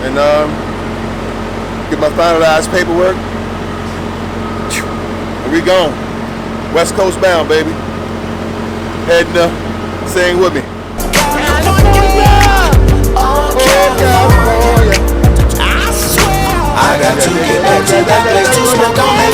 and get my finalized paperwork. And we gone. West Coast bound, baby. Heading up. Sing with me. I got to get back to that place to smoke on that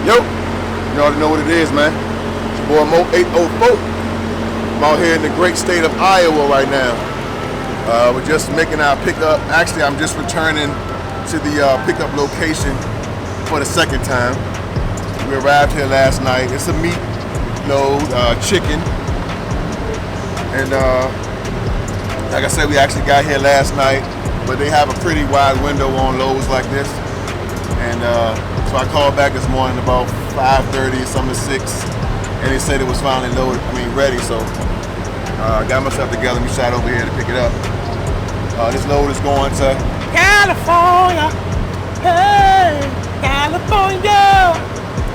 Yo, you already know what it is, man. It's your boy Mo 804. I'm out here in the great state of Iowa right now. We're just making our pickup. Actually, I'm just returning to the pickup location for the second time. We arrived here last night. It's a meat load, chicken. And like I said, we actually got here last night, but they have a pretty wide window on loads like this. And so I called back this morning about 5:30, something to 6, and they said it was finally loaded, ready. So I got myself together and we shot over here to pick it up. This load is going to California. Hey, California.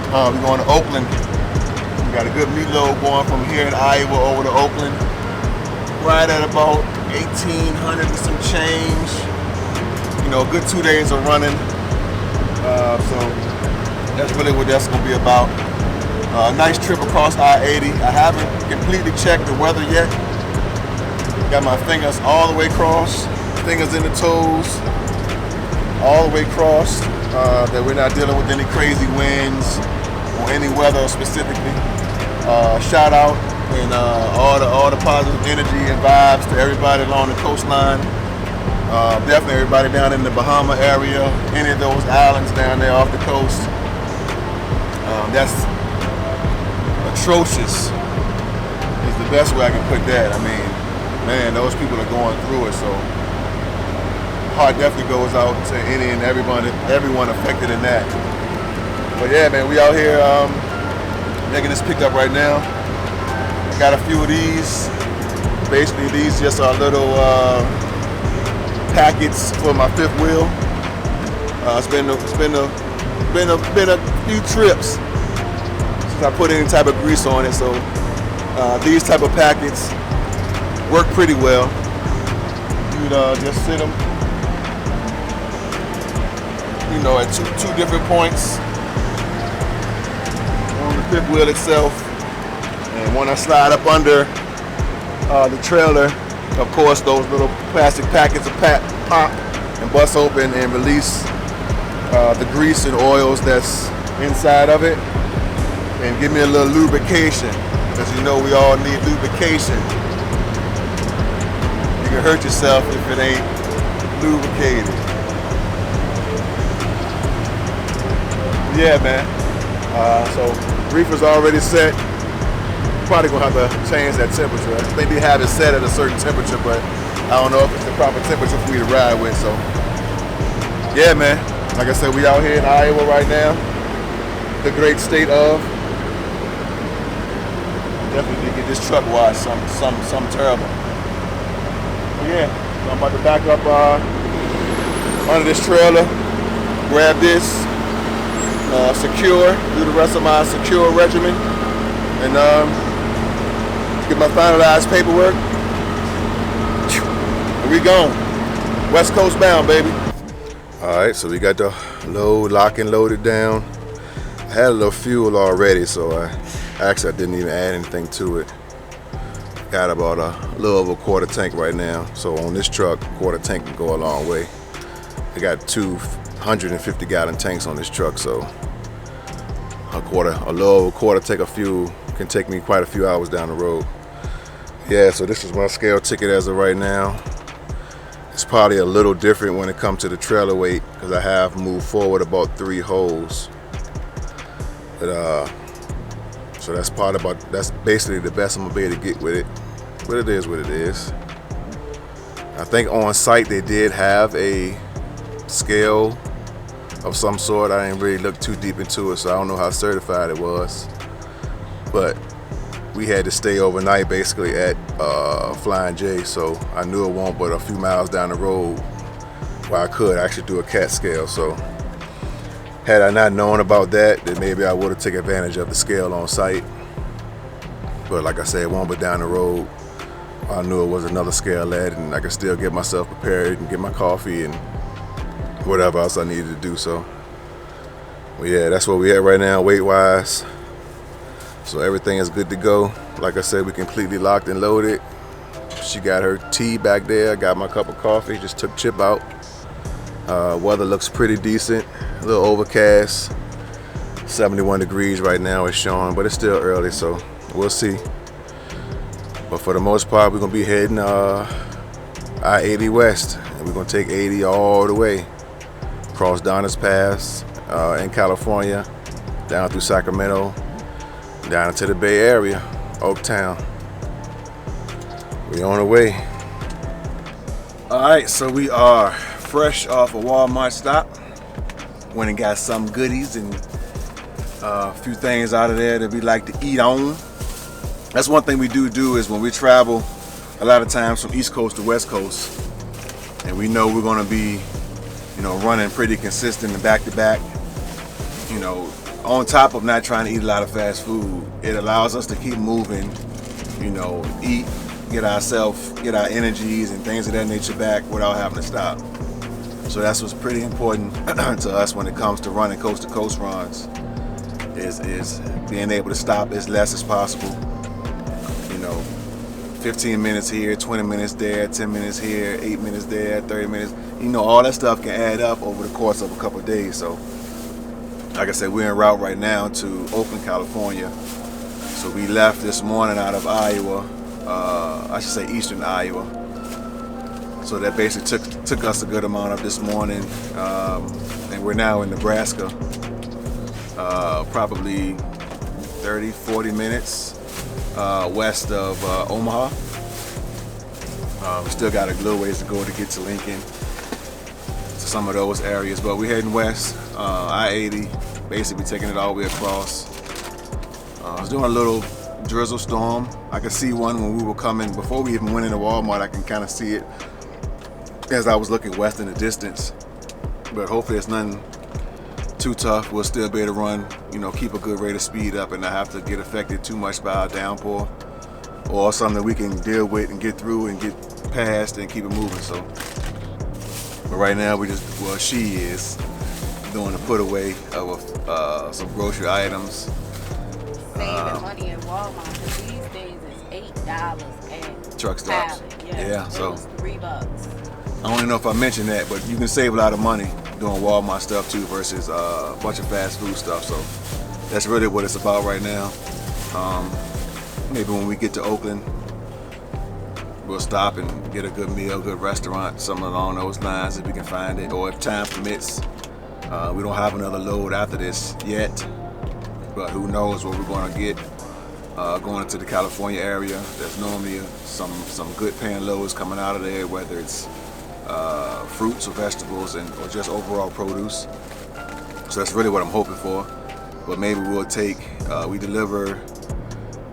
We're going to Oakland. We got a good meat load going from here in Iowa over to Oakland. Right at about 1,800 and some change. You know, a good 2 days of running. So that's really what that's going to be about. Nice trip across I-80. I haven't completely checked the weather yet. Got my fingers all the way crossed, fingers in the toes, all the way crossed, that we're not dealing with any crazy winds or any weather specifically. Shout out and all the positive energy and vibes to everybody along the coastline. Definitely everybody down in the Bahama area, any of those islands down there off the coast. That's atrocious is the best way I can put that. Man, those people are going through it, so heart definitely goes out to any and everyone affected in that. But yeah, man, we out here making this pickup right now. Got a few of these. Basically, these just are little packets for my fifth wheel. It's been a few trips since I put any type of grease on it, so these type of packets work pretty well. You'd just sit them, at two different points on the fifth wheel itself, and when I slide up under the trailer, of course, those little plastic packets of pop and bust open and release the grease and oils that's inside of it, and give me a little lubrication, because we all need lubrication. You can hurt yourself if it ain't lubricated. Yeah, man. So reefer's already set. Probably gonna have to change that temperature. I think they have it set at a certain temperature, but I don't know if it's the proper temperature for me to ride with. So yeah, man. Like I said, we out here in Iowa right now, the great state of. Definitely need to get this truck washed. Something terrible. But yeah, so I'm about to back up under this trailer, grab this, secure, do the rest of my secure regimen, and get my finalized paperwork. And we gone. West Coast bound, baby. Alright, so we got the load locked and loaded down. I had a little fuel already, so I didn't even add anything to it. Got about a little over a quarter tank right now. So on this truck, a quarter tank can go a long way. I got 250 gallon tanks on this truck, so a little over a quarter tank of fuel can take me quite a few hours down the road. Yeah, so this is my scale ticket as of right now. It's probably a little different when it comes to the trailer weight, because I have moved forward about 3 holes. But so that's basically the best I'm gonna be able to get with it. But it is what it is. I think on site they did have a scale of some sort. I didn't really look too deep into it, so I don't know how certified it was. But we had to stay overnight basically at Flying J, so I knew it won't but a few miles down the road well, I could actually do a CAT scale. So had I not known about that, then maybe I would have taken advantage of the scale on site. But like I said, one but down the road, I knew it was another scale at, and I could still get myself prepared and get my coffee and whatever else I needed to do. So, well, yeah, that's where we at right now, weight-wise. So everything is good to go. Like I said, we completely locked and loaded. She got her tea back there. I got my cup of coffee. Just took Chip out. Weather looks pretty decent. A little overcast. 71 degrees right now it's showing, but it's still early, so we'll see. But for the most part, we're gonna be heading I-80 west, and we're gonna take 80 all the way across Donner's Pass in California, down through Sacramento, down into the Bay Area, Oaktown. We on the way. All right, so we are fresh off a Walmart stop. Went and got some goodies and a few things out of there that we like to eat on. That's one thing we do is when we travel, a lot of times from East Coast to West Coast, and we know we're gonna be, running pretty consistent and back to back. On top of not trying to eat a lot of fast food, it allows us to keep moving, eat, get our energies and things of that nature back without having to stop. So that's what's pretty important to us when it comes to running coast to coast runs, is being able to stop as less as possible. 15 minutes here, 20 minutes there, 10 minutes here, 8 minutes there, 30 minutes. All that stuff can add up over the course of a couple of days. So like I said, we're en route right now to Oakland, California. So we left this morning out of Iowa, I should say eastern Iowa. So that basically took us a good amount of this morning, and we're now in Nebraska, probably 30, 40 minutes west of Omaha. We still got a little ways to go to get to Lincoln, to some of those areas, but we're heading west, I-80, basically taking it all the way across. I was doing a little drizzle storm. I could see one when we were coming, before we even went into Walmart. I can kind of see it as I was looking west in the distance, but hopefully it's nothing too tough. We'll still be able to run, keep a good rate of speed up and not have to get affected too much by a downpour, or something that we can deal with and get through and get past and keep it moving. So, but right now she is doing a put away of some grocery items. Saving money at Walmart, because these days it's $8 at Truck stops. Cali. Yeah, so it was $3. I don't even know if I mentioned that, but you can save a lot of money doing Walmart stuff too versus a bunch of fast food stuff. So that's really what it's about right now. Maybe when we get to Oakland, we'll stop and get a good meal, good restaurant, something along those lines if we can find it, or if time permits. We don't have another load after this yet, but who knows what we're going to get going into the California area. There's normally some good paying loads coming out of there, whether it's fruits or vegetables or just overall produce. So that's really what I'm hoping for. But maybe we'll we deliver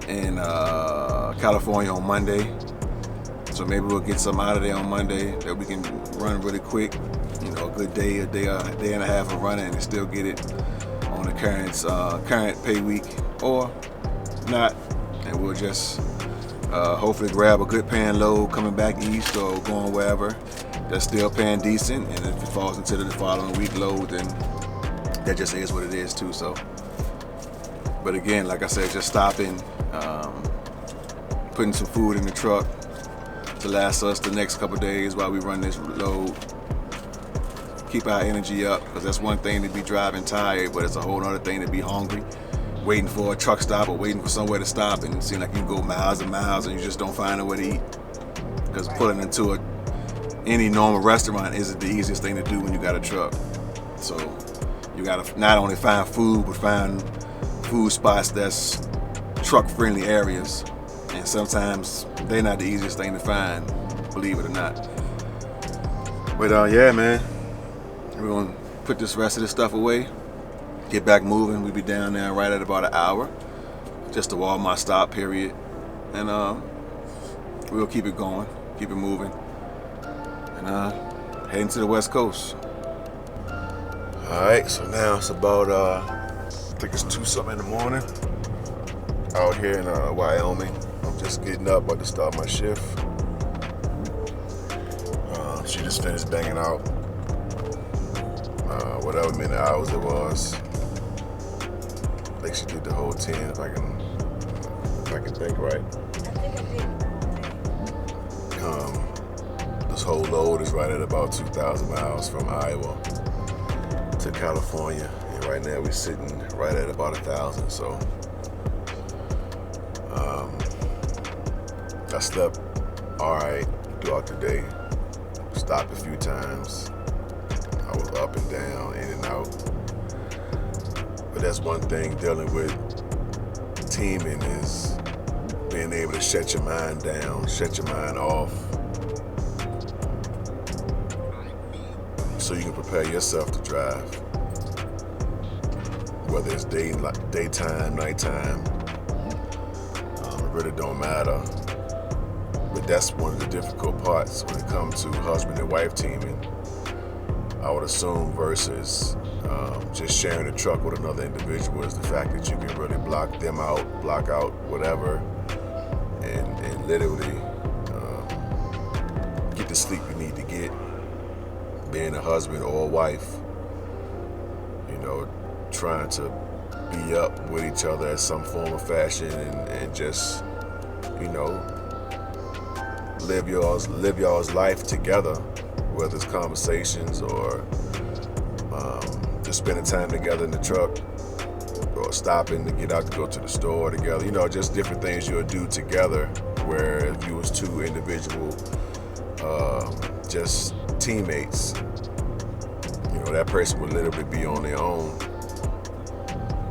in California on Monday. So maybe we'll get some out of there on Monday that we can run really quick. A good day and a half of running, and still get it on the current pay week, or not, and we'll just hopefully grab a good paying load coming back east or going wherever that's still paying decent, and if it falls into the following week load, then that just is what it is too. So, but again, like I said, just stopping, putting some food in the truck to last us the next couple days while we run this load. Keep our energy up, because that's one thing to be driving tired, but it's a whole other thing to be hungry, waiting for a truck stop or waiting for somewhere to stop, and it seems like you go miles and miles and you just don't find nowhere to eat. Because pulling into any normal restaurant isn't the easiest thing to do when you got a truck. So you gotta not only find food, but find food spots that's truck friendly areas, and sometimes they're not the easiest thing to find, believe it or not. But yeah, man, we're gonna put this rest of this stuff away, get back moving. We'll be down there right at about an hour, just a Walmart stop period, and we'll keep it going, keep it moving, and heading to the West Coast. All right, so now it's about I think it's 2-something in the morning out here in Wyoming. I'm just getting up, about to start my shift. She just finished banging out whatever many hours it was. I think she did the whole 10 if I can think right. This whole load is right at about 2,000 miles from Iowa to California, and right now we're sitting right at about 1,000. So I slept all right throughout the day. Stopped a few times. I was up and down, in and out. But that's one thing dealing with teaming is being able to shut your mind down, shut your mind off, so you can prepare yourself to drive. Whether it's daytime, nighttime, it really don't matter. But that's one of the difficult parts when it comes to husband and wife teaming, I would assume, versus just sharing a truck with another individual, is the fact that you can really block them out, block out whatever, and literally get the sleep you need to get. Being a husband or a wife, you know, trying to be up with each other in some form or fashion, and just, you know, live y'all's life together, whether it's conversations or just spending time together in the truck, or stopping to get out to go to the store together. You know, just different things you'll do together, where if you was two individual just teammates, you know, that person would literally be on their own,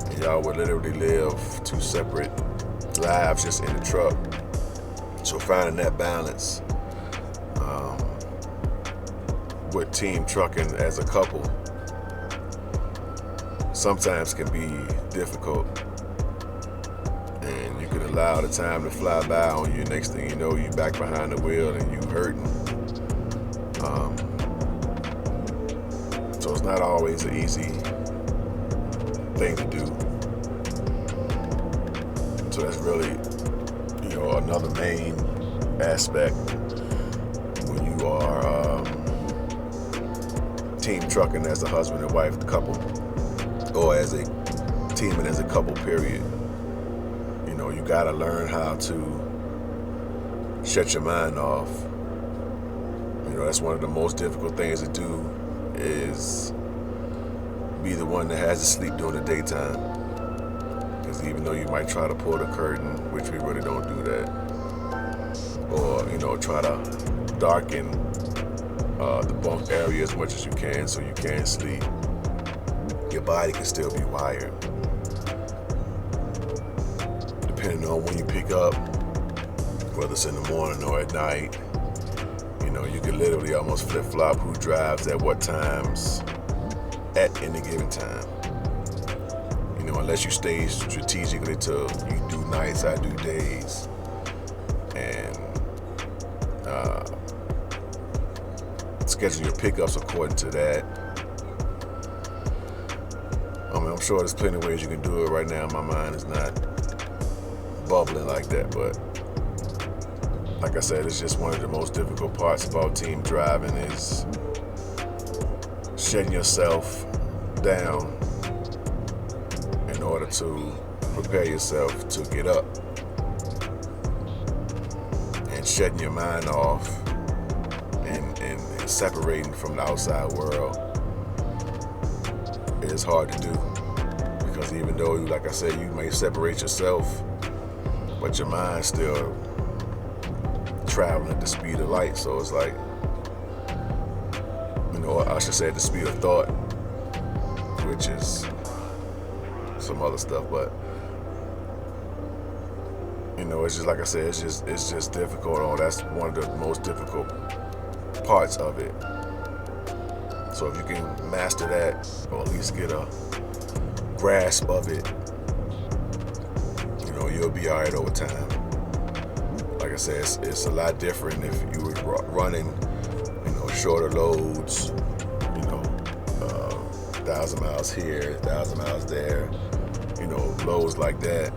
and y'all would literally live two separate lives just in the truck. So finding that balance with team trucking as a couple sometimes can be difficult, and you can allow the time to fly by on you. Next thing you know, you back behind the wheel and you hurting. So it's not always an easy thing to do. So that's really, you know, another main aspect when you are team trucking as a husband and wife couple, or as a teaming as a couple, period. You know, you gotta learn how to shut your mind off. You know, that's one of the most difficult things to do, is be the one that has to sleep during the daytime. Because even though you might try to pull the curtain, which we really don't do that, or, you know, try to darken the bunk area as much as you can so you can sleep, your body can still be wired. Depending on when you pick up, whether it's in the morning or at night, you know, you can literally almost flip-flop who drives at what times at any given time. You know, unless you stay strategically to, you do nights, I do days, and schedule your pickups according to that. I mean, I'm sure there's plenty of ways you can do it. Right now, my mind is not bubbling like that, but like I said, it's just one of the most difficult parts about team driving, is shutting yourself down in order to prepare yourself to get up, and shutting your mind off and separating from the outside world is hard to do, because even though, like I said, you may separate yourself, but your mind's still traveling at the speed of light. So it's like, you know, I should say at the speed of thought, which is some other stuff, but you know, it's just like I said, it's just difficult. That's one of the most difficult parts of it. So if you can master that, or at least get a grasp of it, you know, you'll be all right over time. Like I said, it's a lot different if you were running, you know, shorter loads, you know, 1,000 miles here, 1,000 miles there, you know, loads like that,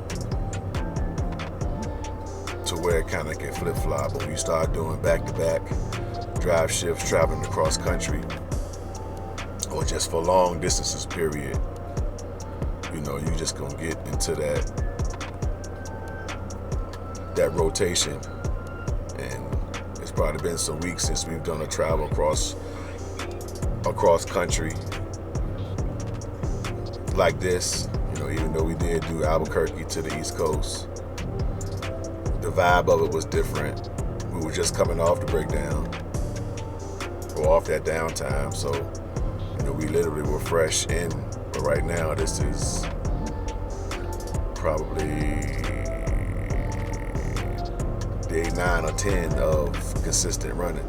to where it kind of can flip-flop. But when you start doing back-to-back drive shifts, traveling across country, or just for long distances, period, you know, you just gonna get into that rotation. And it's probably been some weeks since we've done a travel across country like this. You know, even though we did do Albuquerque to the East Coast, the vibe of it was different. We were just coming off the breakdown, or off that downtime, so, you know, we literally were fresh in. But right now, this is probably day 9 or 10 of consistent running.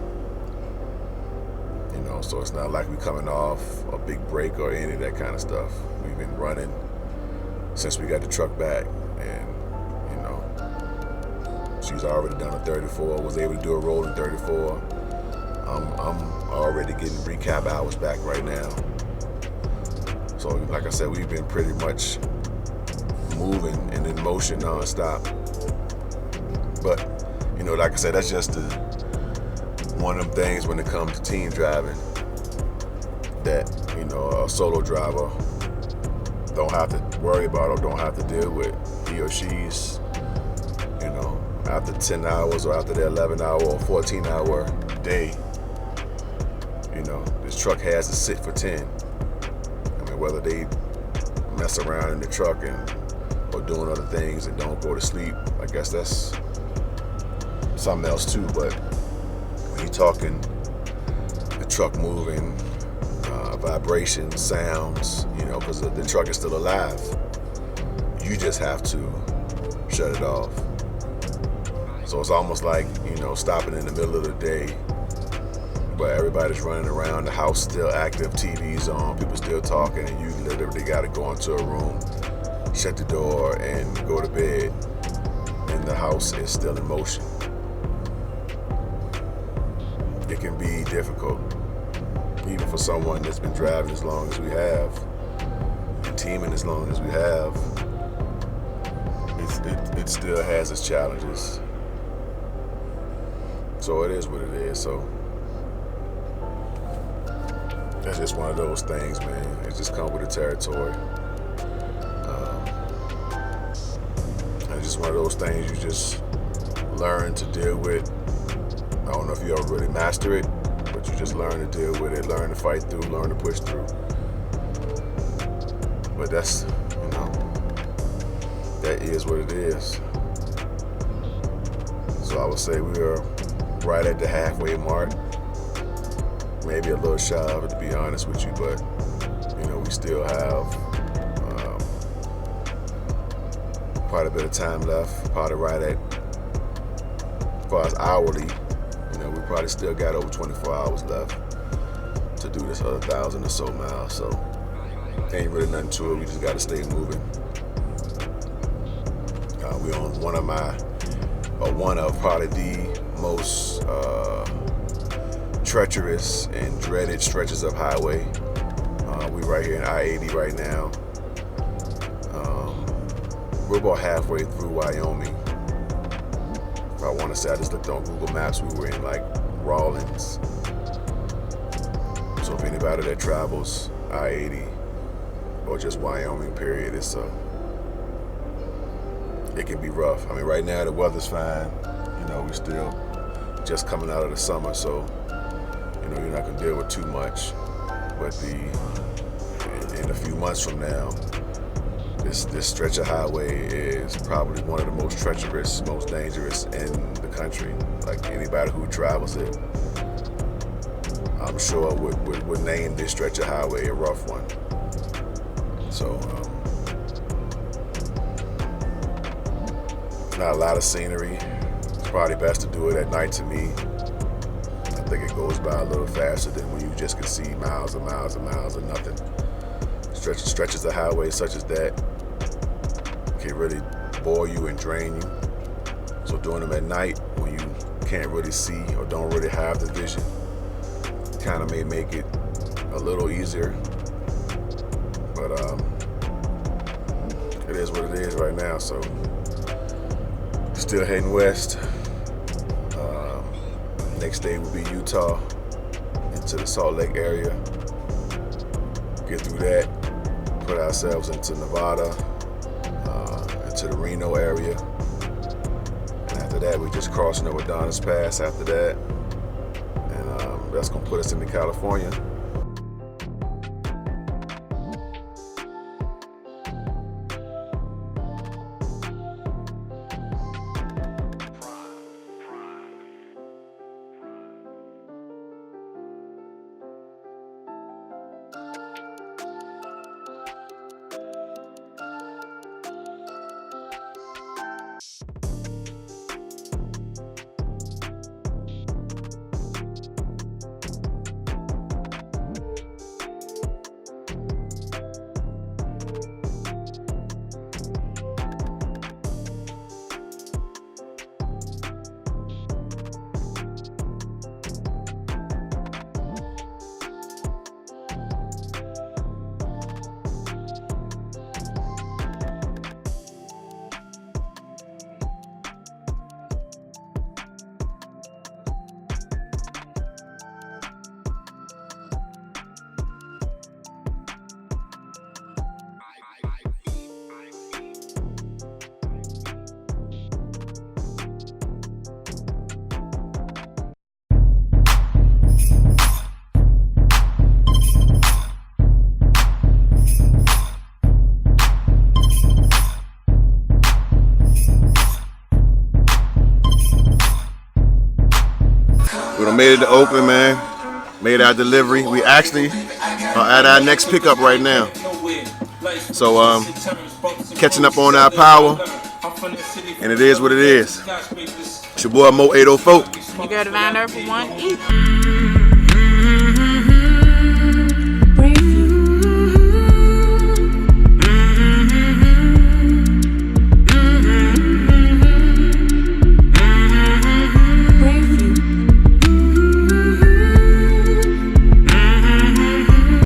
You know, so it's not like we coming off a big break or any of that kind of stuff. We've been running since we got the truck back, and, you know, she's already done a 34, was able to do a rolling 34. I'm already getting recap hours back right now. So like I said, we've been pretty much moving and in motion nonstop. But, you know, like I said, that's just one of them things when it comes to team driving that, you know, a solo driver don't have to worry about or don't have to deal with. He or she's, you know, after 10 hours or after their 11-hour or 14-hour day, you know, this truck has to sit for 10. I mean, whether they mess around in the truck or doing other things and don't go to sleep, I guess that's something else too. But when you're talking the truck moving, vibrations, sounds, you know, because the truck is still alive, you just have to shut it off. So it's almost like, you know, stopping in the middle of the day, but everybody's running around, the house still active, TV's on, people still talking, and you literally got to go into a room, shut the door, and go to bed, and the house is still in motion. It can be difficult, even for someone that's been driving as long as we have, and teaming as long as we have. It still has its challenges. So it is what it is. So that's just one of those things, man. It just comes with the territory. And it's just one of those things you just learn to deal with. I don't know if you ever really master it, but you just learn to deal with it, learn to fight through, learn to push through. But that's, you know, that is what it is. So I would say we are right at the halfway mark. Maybe a little shy of it, to be honest with you, but, you know, we still have quite a bit of time left. Probably right at, as far as hourly, you know, we probably still got over 24 hours left to do this other 1,000 or so miles. So ain't really nothing to it. We just got to stay moving. We on one of probably the most treacherous and dreaded stretches of highway. We right here in I-80 right now. We're about halfway through Wyoming. If I want to say, I just looked on Google Maps, we were in like Rawlins. So if anybody that travels I-80 or just Wyoming period, it can be rough. I mean, right now the weather's fine. You know, we're still just coming out of the summer, so, you know, you're not gonna deal with too much. But in a few months from now, this stretch of highway is probably one of the most treacherous, most dangerous in the country. Like, anybody who travels it, I'm sure would name this stretch of highway a rough one. So, not a lot of scenery. It's probably best to do it at night to me. I think it goes by a little faster than when you just can see miles and miles and miles of nothing. Stretches of highway such as that can really bore you and drain you. So doing them at night when you can't really see or don't really have the vision, kind of may make it a little easier, but it is what it is right now. So still heading west. Next day will be Utah, into the Salt Lake area. Get through that, put ourselves into Nevada, into the Reno area. And after that, we just crossing over Adonis Pass after that. And that's gonna put us into California. We done made it to Oakland, man. Made our delivery. We actually are at our next pickup right now. So catching up on our power, and it is what it is. It's your boy Mo 804. You go to Van for one eat.